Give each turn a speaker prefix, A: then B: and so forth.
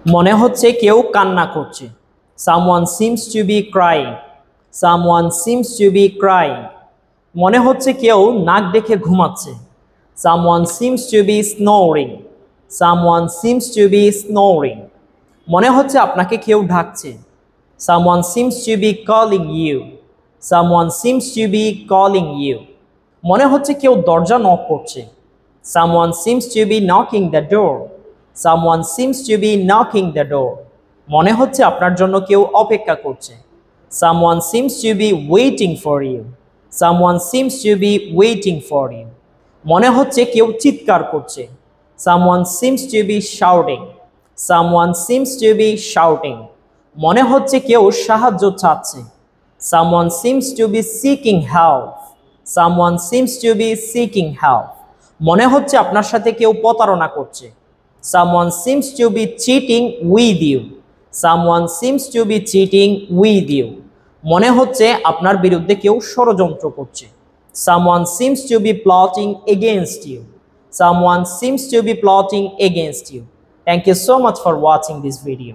A: মনে হচ্ছে কেউ কান্না করছে। Someone seems to be crying. Someone seems to be crying. মনে হচ্ছে কেউ নাক ডেকে ঘুমাচ্ছে। Someone seems to be snoring. Someone seems to be snoring. মনে হচ্ছে আপনাকে কেউ ডাকছে। Someone seems to be calling you. Someone seems to be calling you. মনে হচ্ছে কেউ দরজা নক করছে। Someone seems to be knocking the door. Someone seems to be knocking the door. মনে হচ্ছে আপনার জন্য কেউ অপেক্ষা করছে। Someone seems to be waiting for you. Someone seems to be waiting for you. মনে হচ্ছে কেউ চিৎকার করছে। Someone seems to be shouting. Someone seems to be shouting. মনে হচ্ছে কেউ সাহায্য চাচ্ছে। Someone seems to be seeking help. Someone seems to be seeking help. মনে হচ্ছে আপনার সাথে কেউ প্রতারণা করছে। Someone seems to be cheating with you. Someone seems to be cheating with you. মনে হচ্ছে আপনার বিরুদ্ধে কেউ ষড়যন্ত্র করছে। Someone seems to be plotting against you. Someone seems to be plotting against you. Thank you so much for watching this video.